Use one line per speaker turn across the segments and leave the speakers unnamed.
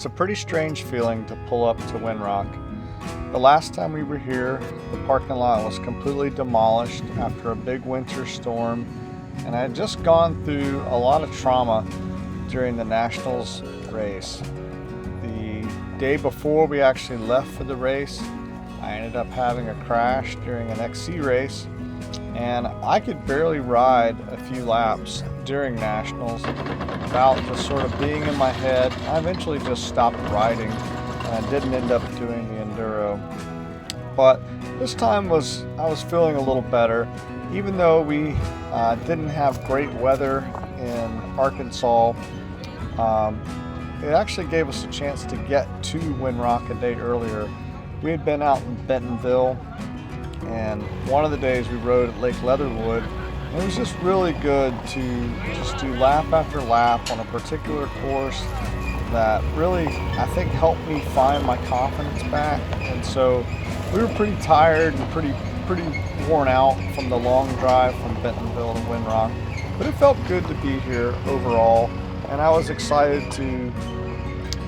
It's a pretty strange feeling to pull up to Winrock. The last time we were here, the parking lot was completely demolished after a big winter storm, and I had just gone through a lot of trauma during the Nationals race. The day before we actually left for the race, I ended up having a crash during an XC race, and I could barely ride a few laps during Nationals without just sort of being in my head. I eventually just stopped riding and didn't end up doing the Enduro. But this time I was feeling a little better. Even though we didn't have great weather in Arkansas, it actually gave us a chance to get to Winrock a day earlier. We had been out in Bentonville, and one of the days we rode at Lake Leatherwood. And it was just really good to just do lap after lap on a particular course that really, I think, helped me find my confidence back. And so we were pretty tired and pretty worn out from the long drive from Bentonville to Winrock, but it felt good to be here overall, and I was excited to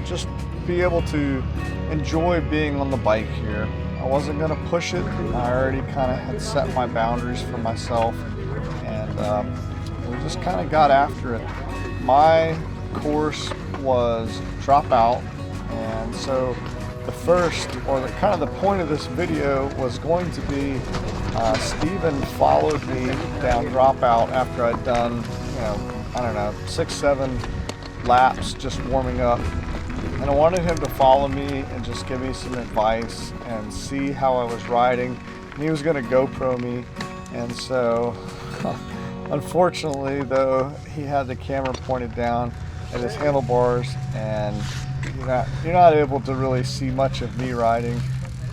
just be able to enjoy being on the bike here. I wasn't going to push it. I already kind of had set my boundaries for myself, and we just kind of got after it. My course was Dropout, and so the first, or the kind of the point of this video was going to be Steven followed me down Dropout after I'd done, I don't know, 6-7 laps just warming up. And I wanted him to follow me and just give me some advice and see how I was riding. And he was going to GoPro me. And so, unfortunately, though, he had the camera pointed down at his handlebars, and you're not able to really see much of me riding.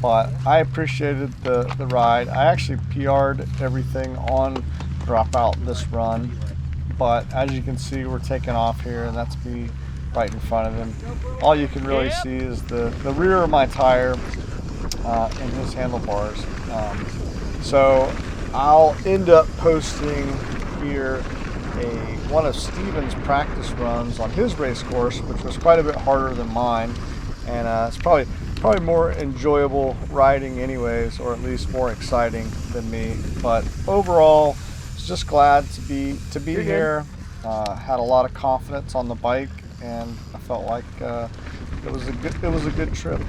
But I appreciated the ride. I actually PR'd everything on Dropout this run. But as you can see, we're taking off here, and that's me right in front of him. All you can really see is the rear of my tire and his handlebars. So I'll end up posting here one of Steven's practice runs on his race course, which was quite a bit harder than mine, and it's probably more enjoyable riding anyways, or at least more exciting than me. But overall, I was just glad to be here. Had a lot of confidence on the bike, and I felt like it was a good trip.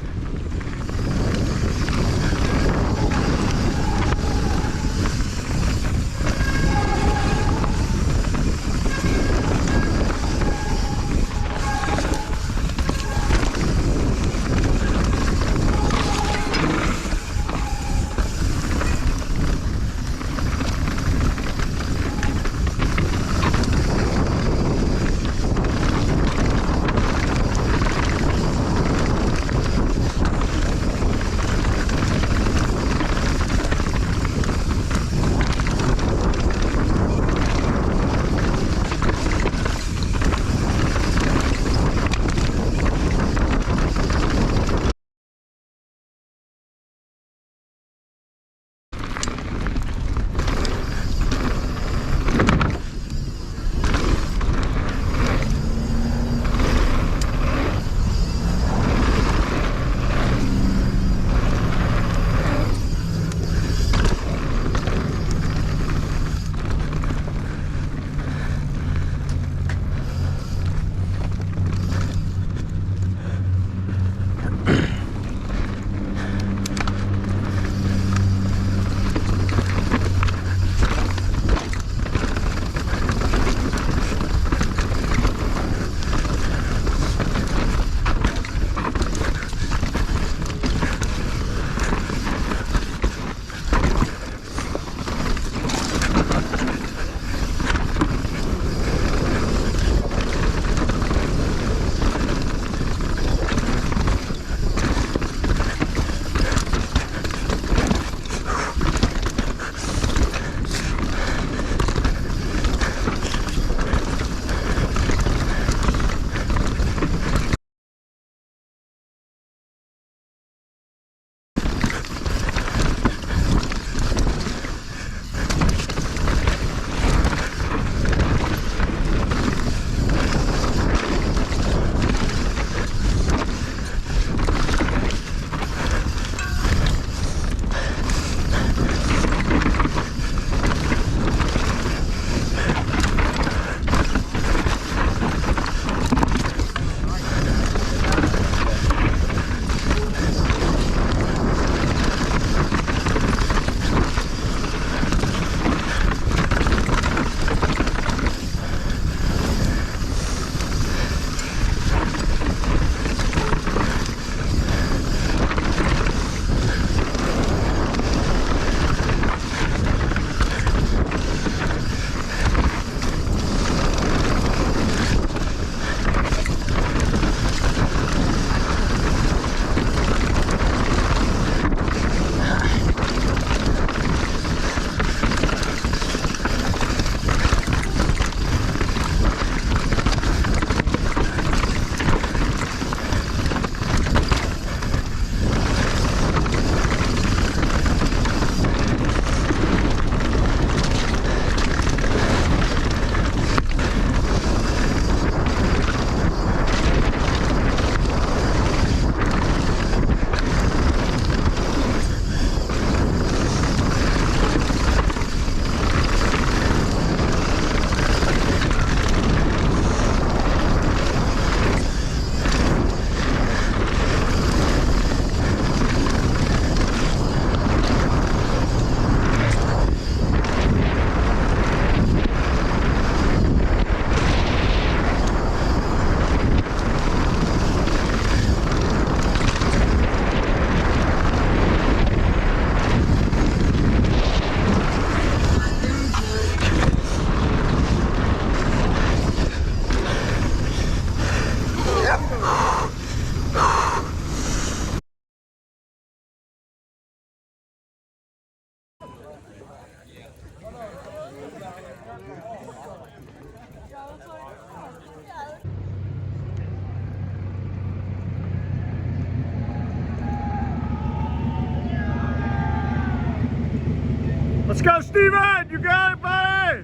Let's go, Steven! You got it, buddy!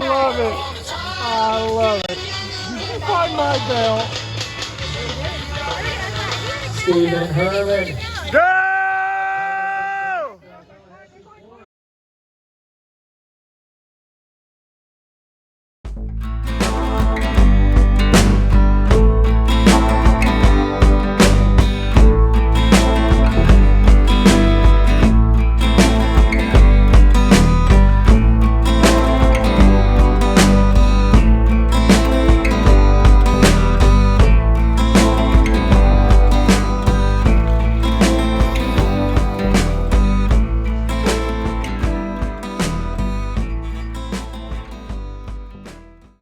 I love it. I love it. Find my belt.
Steven Hermann.
Go!